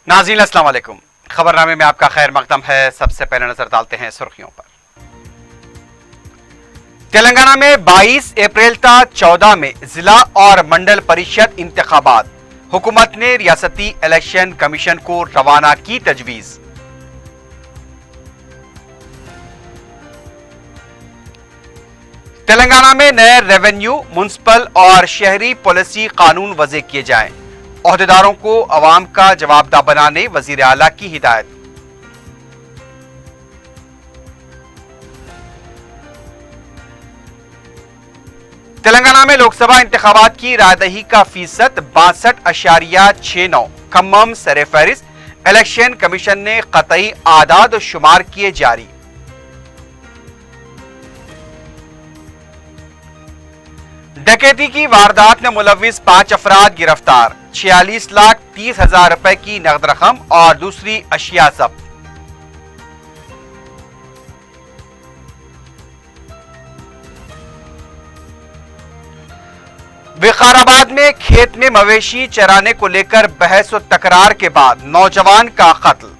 नाज़रीन अस्सलाम वालेकुम। खबरनामे में आपका खैर मकदम है। सबसे पहले नजर डालते हैं सुर्खियों पर। तेलंगाना में 22 अप्रैल था 14 में जिला और मंडल परिषद इंतखाबात। हुकूमत ने रियासती इलेक्शन कमीशन को रवाना की तजवीज। तेलंगाना में नए रेवेन्यू, म्युनिसिपल और शहरी पॉलिसी कानून वज़े किए जाएं। ओहदेदारों को अवाम का जवाबदा बनाने वजीर आला की हिदायत। तेलंगाना में लोकसभा इंतखाबात की रायदही का फीसद 62.69। खम्मम सरे फहरिस्त। इलेक्शन कमीशन ने कतई आदाद शुमार किए जारी। डकैती की वारदात में मुलविस 5 अफराद गिरफ्तार। 46,30,000 रुपए की नकद रकम और दूसरी अशिया जब्त। विकाराबाद में खेत में मवेशी चराने को लेकर बहस और तकरार के बाद नौजवान का कत्ल।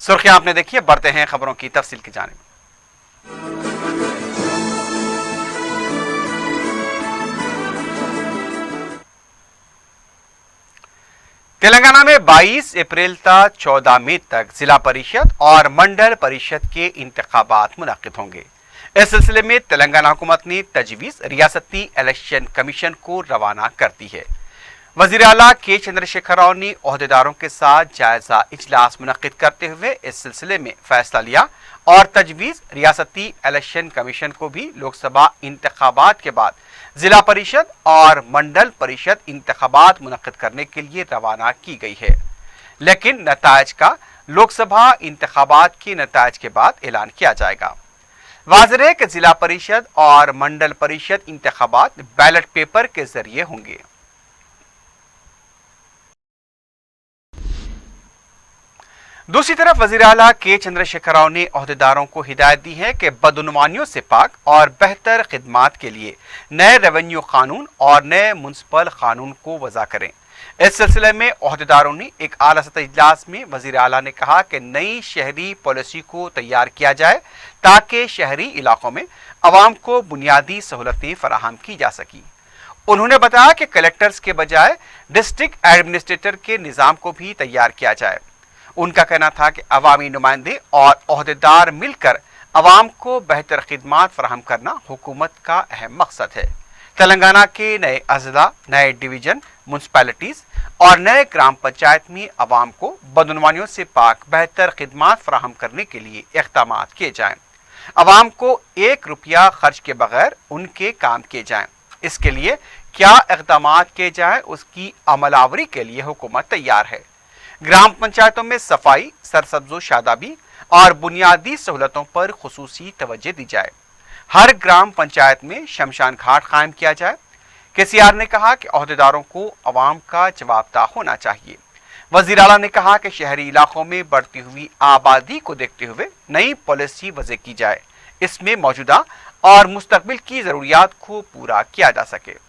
सुर्खियां आपने देखी है, बढ़ते हैं खबरों की तफसील की जानिब। तेलंगाना में 22 अप्रैल तक 14 मई तक जिला परिषद और मंडल परिषद के इंतखाबात मुनक्किद होंगे। इस सिलसिले में तेलंगाना हुकूमत ने तजवीज़ रियासती इलेक्शन कमीशन को रवाना कर दी है। वज़ीर आला के चंद्रशेखर राव ने ओहदेदारों के साथ जायजा इजलास मुनक्किद करते हुए इस सिलसिले में फैसला लिया और तजवीज़ रियासती इलेक्शन कमीशन को भी लोकसभा इंतखाबात के बाद जिला परिषद और मंडल परिषद इंतखाबात मुनक्किद करने के लिए रवाना की गई है, लेकिन नतायज का लोकसभा इंतखाबात के नतायज के बाद ऐलान किया जाएगा। वाज़ेह है कि जिला परिषद और मंडल परिषद इंतखाबात बैलेट पेपर के जरिए होंगे। दूसरी तरफ वज़ीर आला के चंद्रशेखर राव ने ओहदेदारों को हिदायत दी है कि बदउनवानियों से पाक और बेहतर खिदमात के लिए नए रेवेन्यू कानून और नए म्युनिसिपल कानून को वज़ा करें। इस सिलसिले में ओहदेदारों ने एक आला सतह इजलास में वज़ीर आला ने कहा कि नई शहरी पॉलिसी को तैयार किया जाए ताकि शहरी इलाकों में अवाम को बुनियादी सहूलतें फराहम की जा सकी। उन्होंने बताया कि कलेक्टर्स के बजाय डिस्ट्रिक्ट एडमिनिस्ट्रेटर के निज़ाम को भी तैयार किया जाए। उनका कहना था कि अवामी नुमाइंदे और ओहदेदार मिलकर अवाम को बेहतर खिदमात फराहम करना हुकूमत का अहम मकसद है। तेलंगाना के नए अजला, नए डिवीजन, म्यूनसिपैलिटीज और नए ग्राम पंचायत में अवाम को बदउनवानियों से पाक बेहतर खिदमात फराहम करने के लिए इक़दाम किए जाएं। अवाम को 1 रुपया खर्च के बगैर उनके काम किए जाएं। इसके लिए क्या इक़दाम किए जाएं, उसकी अमलावरी के लिए हुकूमत तैयार है। ग्राम पंचायतों में सफाई, सरसब्जो शादाबी और बुनियादी सहूलतों पर खुसूसी तवज्जो दी जाए। हर ग्राम पंचायत में शमशान घाट कायम किया जाए। केसीआर ने कहा कि ओहदेदारों को अवाम का जवाबदा होना चाहिए। वज़ीर आला ने कहा कि शहरी इलाकों में बढ़ती हुई आबादी को देखते हुए नई पॉलिसी वज़े की जाए, इसमें मौजूदा और मुस्तकबिल की ज़रूरियात को पूरा किया जा सके।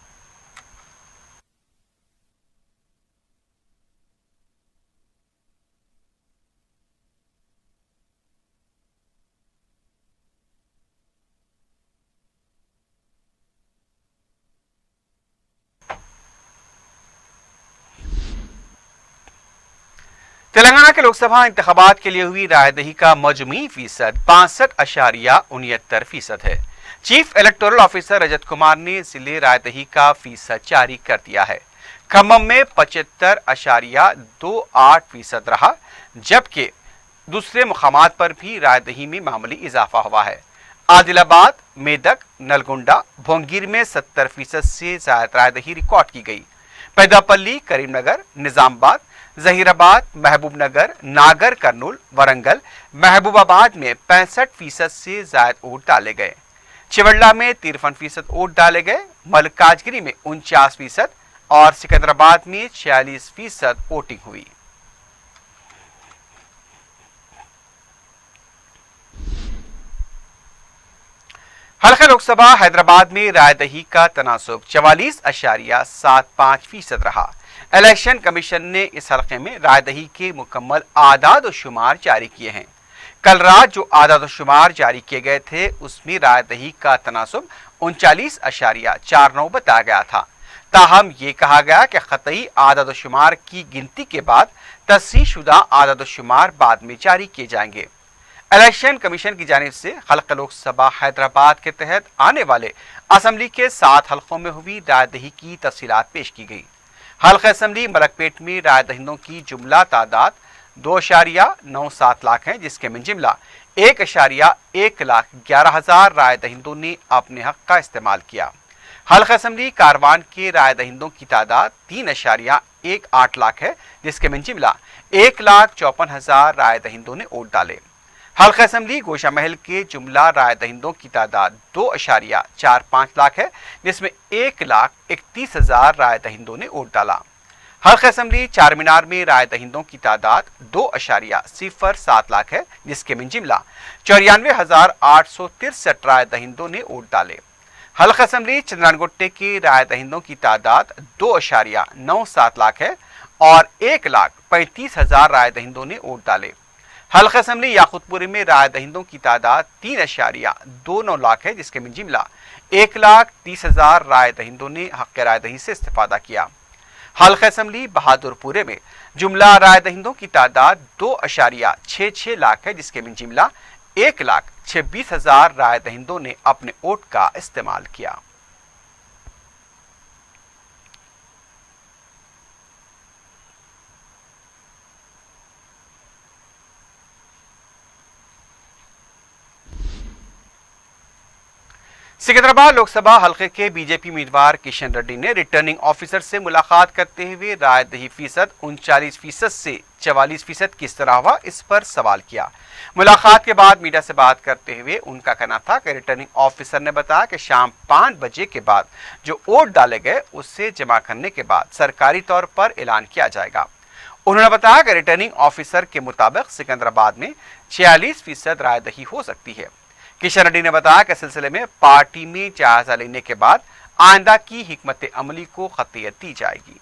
तेलंगाना के लोकसभा इंतखाबात के लिए हुई रायदही का मजमूई फीसद 62.69% है। Chief electoral officer Rajat Kumar ने जिले रायदही का फीसद जारी कर दिया है। खम्मम में 75.28% रहा, जबकि दूसरे मुकामात पर भी रायदही में मामूली इजाफा हुआ है। आदिलाबाद, मेदक, नलगोंडा, भोंगीर में 70% से ज्यादा रायदही रिकॉर्ड की गई। पेदापल्ली, करीमनगर, निजामाबाद, जहीराबाद, महबूबनगर, नागर कर्नूल, वरंगल, महबूबाबाद में 65% से ज्यादा वोट डाले गए। चिवड़ला में 53% वोट डाले गए। मलकाजगिरी में 49% और सिकंदराबाद में 46% वोटिंग हुई। हल्का लोकसभा हैदराबाद में रायदही का तनासुब 44.75% रहा। इलेक्शन कमीशन ने इस हल्के में रायदही के मुकम्मल आदाद शुमार जारी किए हैं। कल रात जो आदाद शुमार जारी किए गए थे उसमें रायदही का तनासुब 39.49 बताया गया था। ताहम ये कहा गया कि खतई आदाद शुमार की गिनती के बाद तस्दीकशुदा आदाद शुमार बाद में जारी किए जाएंगे। इलेक्शन कमीशन की जानिब से हल्का लोकसभा हैदराबाद के तहत आने वाले असम्बली के 7 हल्कों में हुई रायदही की तफसीलात पेश की गई। हल्का असम्बली मलकपेट में राय दहिंदों की जुमला तादाद 2.97 लाख है, जिसके में जिमला 1.111,000 राय दहिंदों ने अपने हक का इस्तेमाल किया। हल्का असम्बली कारवान के राय दहिंदों की तादाद 3.18 लाख है, जिसके में जिमला 1,54,000 राय दहिंदों ने वोट डाले। हल्का असम्बली गोशा महल के जुमला राय दहिंदों की तादाद 2.45 लाख है, जिसमें 1,31,000 राय दहिंदों ने वोट डाला। हल्का असम्बली चार मीनार में राय दहिंदों की तादाद 2.07 लाख है, जिसके में जिमला 94,863 राय दहिंदों ने वोट डाले। हल्का असम्बली चंद्रानगुट्टे के राय दहिंदों की तादाद 2.97 लाख है और 1,35,000 राय दहिंदों ने वोट डाले। हल्का असम्बली याकुतपुरी में राय दहिंदों की तादाद 3.29 लाख है, जिसके में जिमला 1,30,000 राय दहिंदों ने हक राय दही से इस्तेफादा किया। हल्का असम्बली बहादुरपुरे में जुमला राय दहिंदों की तादाद 2.66 लाख है, जिसके में जिमला 1,26,000 राय दहिंदों ने अपने वोट का इस्तेमाल किया। सिकंदराबाद लोकसभा हल्के के बीजेपी उम्मीदवार किशन रेड्डी ने रिटर्निंग ऑफिसर से मुलाकात करते हुए राय दही फीसद 39% से 44% किस तरह हुआ, इस पर सवाल किया। मुलाकात के बाद मीडिया से बात करते हुए उनका कहना था कि रिटर्निंग ऑफिसर ने बताया कि शाम 5 बजे के बाद जो वोट डाले गए उससे जमा करने के बाद सरकारी तौर पर ऐलान किया जाएगा। उन्होंने बताया कि रिटर्निंग ऑफिसर के मुताबिक सिकंदराबाद में 46% राय दही हो सकती है। किशन रेड्डी ने बताया कि सिलसिले में पार्टी में जायजा लेने के बाद आइंदा की हिकमत अमली को खतियत दी जाएगी।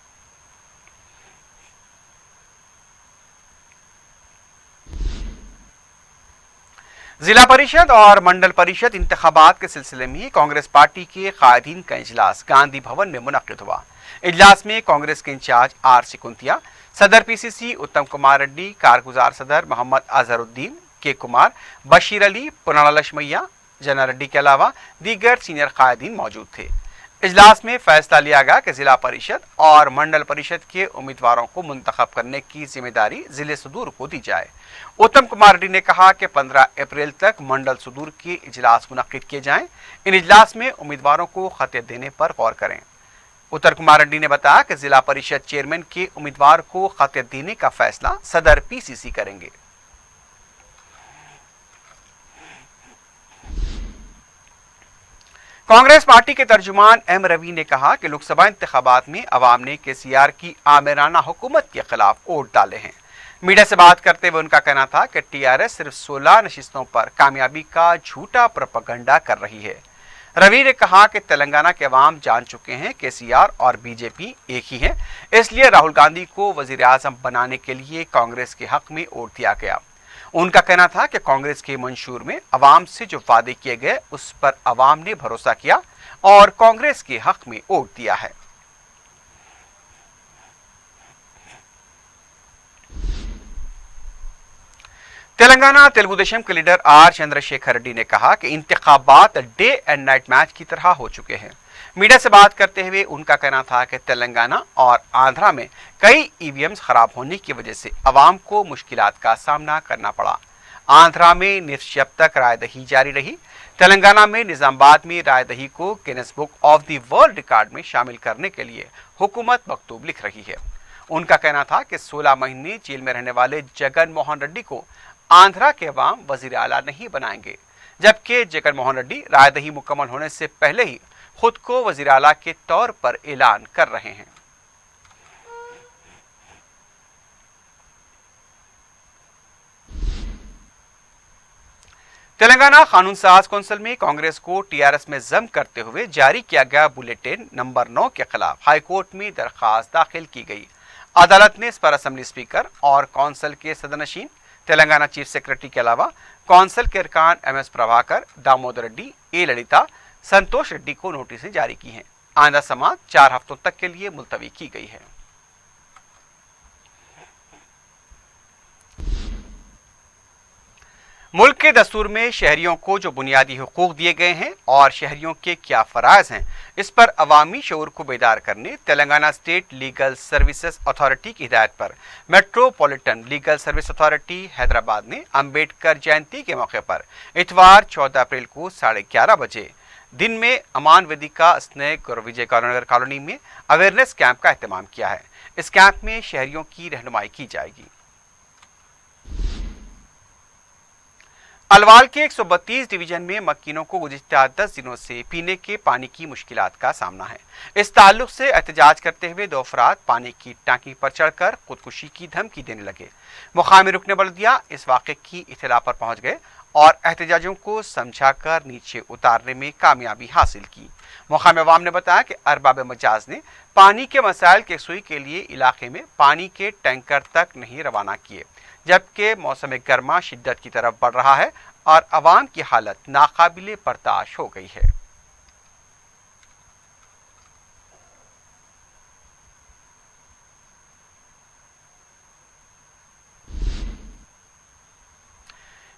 जिला परिषद और मंडल परिषद इंतखाबात के सिलसिले में कांग्रेस पार्टी के कायदीन का इजलास गांधी भवन में मुनक्किद हुआ। इजलास में कांग्रेस के इंचार्ज आर सिकुंतिया, सदर पीसीसी उत्तम कुमार रेड्डी, कारगुजार सदर मोहम्मद अजहरुद्दीन के कुमार, बशीर अली, पुराना लक्ष्मैया, जना रेड्डी के अलावा दीगर सीनियर कायदीन मौजूद थे। इजलास में फैसला लिया गया कि जिला परिषद और मंडल परिषद के उम्मीदवारों को मुंतखब करने की जिम्मेदारी जिले सदूर को दी जाए। उत्तम कुमार रेड्डी ने कहा कि 15 अप्रैल तक मंडल सदूर के इजलास मुनक्किद किए जाएं। इन इजलास में उम्मीदवारों को खतियत देने पर गौर करें। उत्तम कुमार रेड्डी ने बताया कि जिला परिषद चेयरमैन के उम्मीदवार को खतियत देने का फैसला सदर पीसीसी करेंगे। कांग्रेस पार्टी के तर्जुमान एम रवि ने कहा कि लोकसभा इंतखाबात में अवाम ने केसीआर की आमिराना हुकूमत के खिलाफ वोट डाले हैं। मीडिया से बात करते हुए उनका कहना था कि टीआरएस सिर्फ 16 नशिस्तों पर कामयाबी का झूठा प्रोपेगेंडा कर रही है। रवि ने कहा कि तेलंगाना के अवाम जान चुके हैं केसीआर और बीजेपी एक ही है, इसलिए राहुल गांधी को वजीर आजम बनाने के लिए कांग्रेस के हक में वोट दिया गया। उनका कहना था कि कांग्रेस के मंशूर में अवाम से जो वादे किए गए उस पर अवाम ने भरोसा किया और कांग्रेस के हक में वोट दिया है। तेलंगाना तेलुगु देशम के लीडर आर चंद्रशेखर रेड्डी ने कहा कि इंतखाबात डे एंड नाइट मैच की तरह हो चुके हैं। मीडिया से बात करते हुए उनका कहना था कि तेलंगाना और आंध्रा में कई ईवीएम्स खराब होने की वजह से अवाम को मुश्किलात का सामना करना पड़ा। आंध्रा में निश्चित तक राय दही जारी रही। तेलंगाना में निजामाबाद में राय दही को Guinness book of the world record में शामिल करने के लिए हुकूमत मकतूब लिख रही है। उनका कहना था कि 16 महीने जेल में रहने वाले जगन मोहन रेड्डी को आंध्रा के अवाम वजीर आला नहीं बनाएंगे, जबकि जगन मोहन रेड्डी राय दही मुकम्मल होने से पहले ही खुद को वजीर आला के तौर पर ऐलान कर रहे हैं। तेलंगाना कानून साज कौंसिल में कांग्रेस को टीआरएस में जम करते हुए जारी किया गया बुलेटिन नंबर 9 के खिलाफ हाईकोर्ट में दरखास्त दाखिल की गई। अदालत ने इस पर असेंबली स्पीकर और कौंसिल के सदनशीन, तेलंगाना चीफ सेक्रेटरी के अलावा कौंसिल के अरकान एमएस प्रभाकर, दामोदर रेड्डी, ए ललिता, संतोष रेड्डी को नोटिस जारी की हैं। आइंदा समाअत 4 हफ्तों तक के लिए मुलतवी की गई है। मुल्क के दस्तूर में शहरियों को जो बुनियादी हुकूक दिए गए हैं और शहरियों के क्या फराइज हैं, इस पर अवामी शऊर को बेदार करने Telangana state legal services authority की हिदायत पर metropolitan legal service authority Hyderabad ने अंबेडकर जयंती के मौके पर इतवार 14 अप्रैल को 11:30 बजे दिन में अमान वेदिका स्नेक और विजय नगर कॉलोनी में अवेयरनेस कैंप का एहतमाम किया है। इस कैंप में शहरियों की रहनुमाई की जाएगी। अलवाल के 132 डिवीजन में मक्कीनों को गुज़िश्ता 10 दिनों से पीने के पानी की मुश्किलात का सामना है। इस ताल्लुक से एहतजाज करते हुए 2 अफराद पानी की टांकी पर चढ़कर खुदकुशी की धमकी देने लगे। मुकामी रुकने बल्दिया इस वाक़े की इत्तला पर पहुंच गए और एहतजाजियों को समझाकर नीचे उतारने में कामयाबी हासिल की। मुकामी अवाम ने बताया कि अरबाब मजाज ने पानी के मसाइल के सुई के लिए इलाके में पानी के टैंकर तक नहीं रवाना किए, जबकि मौसम गर्मा शिद्दत की तरफ बढ़ रहा है और अवाम की हालत नाकाबिले बर्दाश्त हो गई है।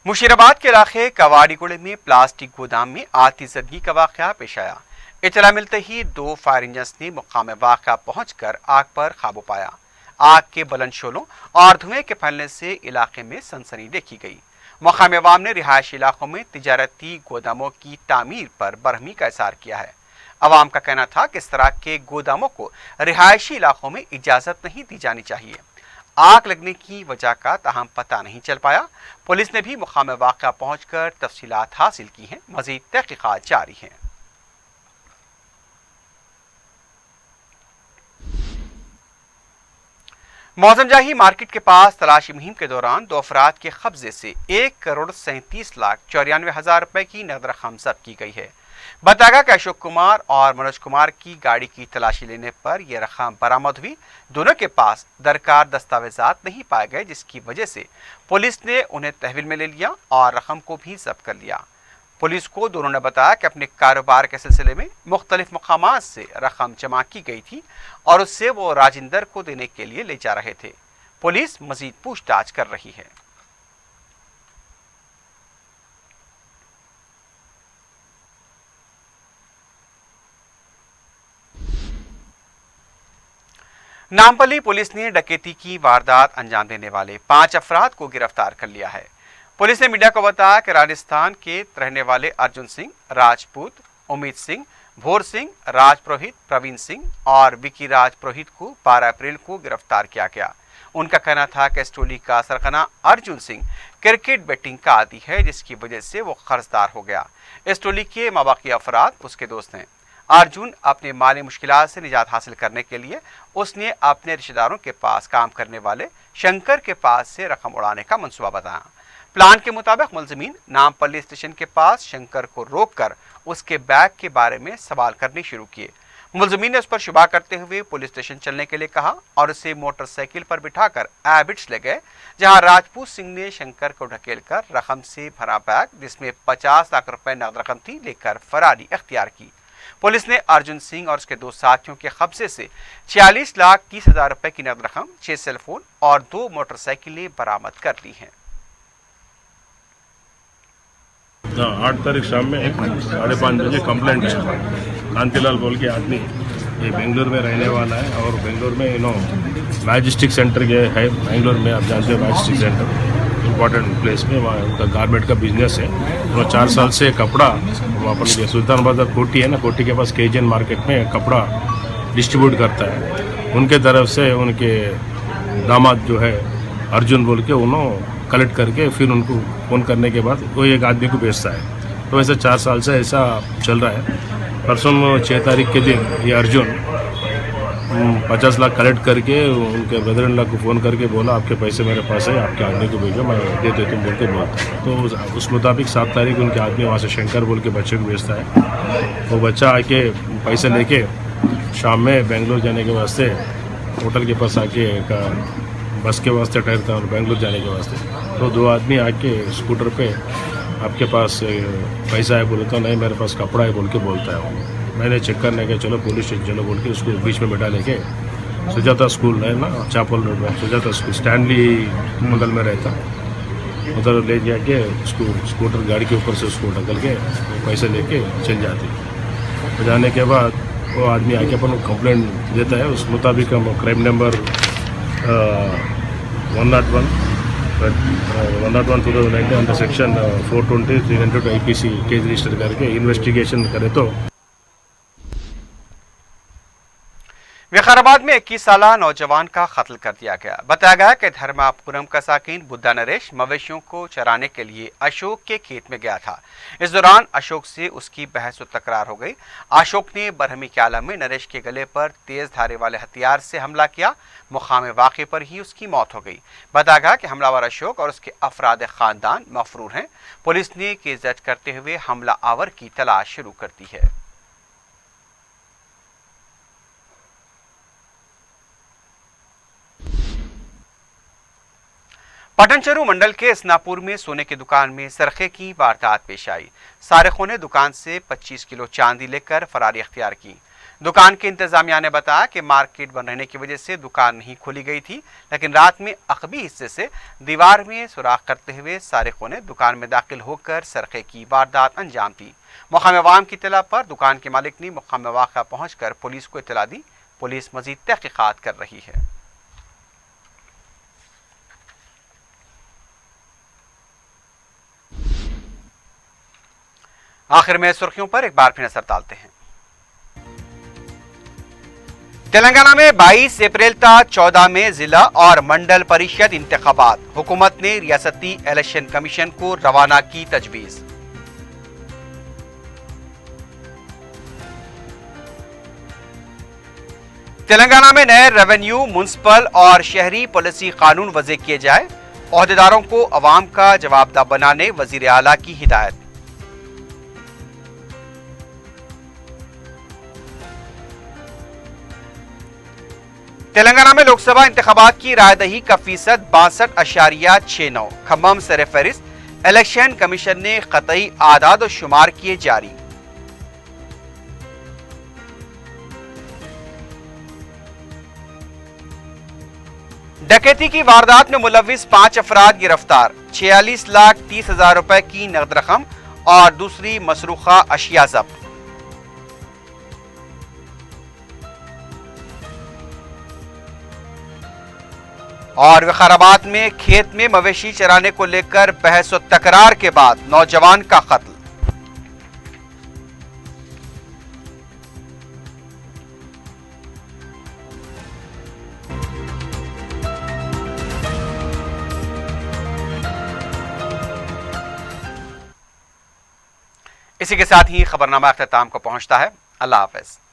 मुशीराबाद के इलाके कवाड़ीगुड़े में प्लास्टिक गोदाम में आतिशबाजी का वाक़या पेश आया। इत्तला मिलते ही 2 फायर इंजन्स ने मुकाम वाक़या पहुंचकर आग पर काबू पाया। आग के बुलंद शोलों और धुएं के फैलने से इलाके में सनसनी देखी गई। मुकामी अवाम ने रिहायशी इलाकों में तिजारती गोदामों की तामीर पर बरहमी का इज़हार किया है। अवाम का कहना था कि इस तरह के गोदामों को रिहायशी इलाकों में इजाज़त नहीं दी जानी चाहिए। आग लगने की वजह का ताहम पता नहीं चल पाया। पुलिस ने भी मुकाम वाक़या पहुंचकर तफसीलात हासिल की हैं। मज़ीद तहक़ीक़ात जारी हैं। मौजमजाही मार्केट के पास तलाशी मुहिम के दौरान 2 अफराद के कब्जे से 1,37,94,000 रुपए की नगद रकम जब्त की गई है। बताया कि अशोक कुमार और मनोज कुमार की गाड़ी की तलाशी लेने पर यह रकम बरामद हुई। दोनों के पास दरकार दस्तावेजात नहीं पाए गए, जिसकी वजह से पुलिस ने उन्हें तहवील में ले लिया और रकम को भी जब्त कर लिया। पुलिस को दोनों ने बताया कि अपने कारोबार के सिलसिले में मुख्तलिफ मकामात से रकम जमा की गई थी और उससे वो राजिंदर को देने के लिए ले जा रहे थे। पुलिस मजीद पूछताछ कर रही है। नामपल्ली पुलिस ने डकैती की वारदात अंजाम देने वाले 5 अफराद को गिरफ्तार कर लिया है। पुलिस ने मीडिया को बताया कि राजस्थान के रहने वाले अर्जुन सिंह राजपूत, उम्मीद सिंह, भोर सिंह, राज पुरोहित, प्रवीण सिंह और विकी राज पुरोहित को 12 अप्रैल को गिरफ्तार किया गया। उनका कहना था कि इस टोली का सरगना अर्जुन सिंह क्रिकेट बैटिंग का आदी है, जिसकी वजह से वो कर्जदार हो गया। इस टोली के माबाकी अफराद उसके दोस्त हैं। अर्जुन अपने माली मुश्किलात से निजात हासिल करने के लिए उसने अपने रिश्तेदारों के पास काम करने वाले शंकर के पास से रकम उड़ाने का मंसूबा बताया। प्लान के मुताबिक मुलजिमीन नामपल्ली स्टेशन के पास शंकर को रोककर उसके बैग के बारे में सवाल करने शुरू किए। मुलजिमीन ने उस पर शुबा करते हुए पुलिस स्टेशन चलने के लिए कहा और उसे मोटरसाइकिल पर बिठाकर एबिट्स ले गए, जहां राजपूत सिंह ने शंकर को ढकेलकर रकम से भरा बैग, जिसमें 50 लाख रुपए नकद रकम थी, लेकर फरारी अख्तियार की। पुलिस ने अर्जुन सिंह और उसके 2 साथियों के कब्जे से 46,30,000 रुपए की नकद रकम, 6 सेलफोन और 2 मोटरसाइकिलें बरामद कर ली हैं। 8 तारीख शाम में 5:30 बजे कंप्लेंट है। कांतिलाल बोल के आदमी ये बेंगलोर में रहने वाला है और बेंगलोर में मैजिस्टिक सेंटर के है। बेंगलोर में आप जानते हो मैजिस्टिक सेंटर इम्पोर्टेंट प्लेस में, वहाँ उनका गारमेंट का बिजनेस है। वो 4 साल से कपड़ा वो अपन सुल्तान बाजार कोठी है ना, कोठी के पास केजन मार्केट में कपड़ा डिस्ट्रीब्यूट करता है। उनके तरफ से उनके दामाद जो है अर्जुन बोल के उन्होंने कलेक्ट करके फिर उनको फ़ोन करने के बाद कोई एक आदमी को भेजता है। तो ऐसा 4 साल से ऐसा चल रहा है। परसों 6 तारीख के दिन ये अर्जुन 50 लाख कलेक्ट करके उनके ब्रदर इन लॉ को फ़ोन करके बोला आपके पैसे मेरे पास है, आपके आदमी को भेजो, मैं दे देता हूँ बोल के बोलता है। तो उस मुताबिक 7 तारीख उनके आदमी वहाँ से शंकर बोल के बच्चे को भेजता है। वो बच्चा आके पैसे लेके शाम में बेंगलोर जाने के वास्ते होटल के पास आके एक बस के वास्ते ठहरता है और बेंगलोर जाने के वास्ते। तो 2 आदमी आके स्कूटर पे आपके पास पैसा है बोले तो नहीं मेरे पास कपड़ा है बोल के बोलता है। मैंने चेक करने के चलो पुलिस स्टेशन चलो बोल के उसको बीच में बैठा लेके सुजाता स्कूल है ना चापल रोड में, सुजाता स्कूल स्टैनली बगल में रहता, उधर ले जाके उसको स्कूटर गाड़ी के ऊपर से उसको ढकल के पैसे लेके चल जाते। तो जाने के बाद वो आदमी आके अपन कंप्लेंट देता है, उस मुताबिक हम crime number 101 2019 under section 420 300 IPC case register करके इन्वेस्टिगेशन करे। तो विकाराबाद में 21 साला नौजवान का कत्ल कर दिया गया। बताया गया कि धर्मापुरम का साकिन बुद्धा नरेश मवेशियों को चराने के लिए अशोक के खेत में गया था। इस दौरान अशोक से उसकी बहस और तकरार हो गई। अशोक ने बरहमी के आलम में नरेश के गले पर तेज धारे वाले हथियार से हमला किया। मुकाम वाक़े पर ही उसकी मौत हो गई। बताया गया कि हमलावर अशोक और उसके अफराद खानदान मफरूर हैं। पुलिस ने केस दर्ज करते हुए हमला आवर की तलाश शुरू कर दी है। पटनचरू मंडल के इसनापुर में सोने की दुकान में सरखे की वारदात पेश आई। सारिकों ने दुकान से 25 किलो चांदी लेकर फरारी अख्तियार की। दुकान के इंतजामिया ने बताया कि मार्केट बंद रहने की वजह से दुकान नहीं खोली गई थी, लेकिन रात में अकबी हिस्से से दीवार में सुराख करते हुए सारिकों ने दुकान में दाखिल होकर सरखे की वारदात अंजाम दी। मुकाम अवाम की इत्तला पर दुकान के मालिक ने मुकाम वाक़ा पहुंचकर पुलिस को इत्तला दी। पुलिस मजीद तहकीकात कर रही है। आखिर में सुर्खियों पर एक बार फिर नजर डालते हैं। तेलंगाना में 22 अप्रैल तक 14 में जिला और मंडल परिषद इंतखाबात। हुकूमत ने रियासती इलेक्शन कमीशन को रवाना की तजवीज। तेलंगाना में नए रेवेन्यू, म्युनिसिपल और शहरी पॉलिसी कानून वज़े किए जाए। ओहदेदारों को अवाम का जवाबदा बनाने वजीर आला की हिदायत। तेलंगाना में लोकसभा इंतखाबात की रायदही का फीसद 62.69। खम्मम सर फहरिस्त। इलेक्शन कमीशन ने कतई आदाद और शुमार किए जारी। डकैती की वारदात में मुलविस 5 अफराद गिरफ्तार। 46,30,000 रुपए की नकद रकम और दूसरी मसरूखा अशिया जब्त। और विकाराबाद में खेत में मवेशी चराने को लेकर बहस और तकरार के बाद नौजवान का कत्ल। इसी के साथ ही खबरनामा अख्ताम को पहुंचता है। अल्लाह हाफ़िज़।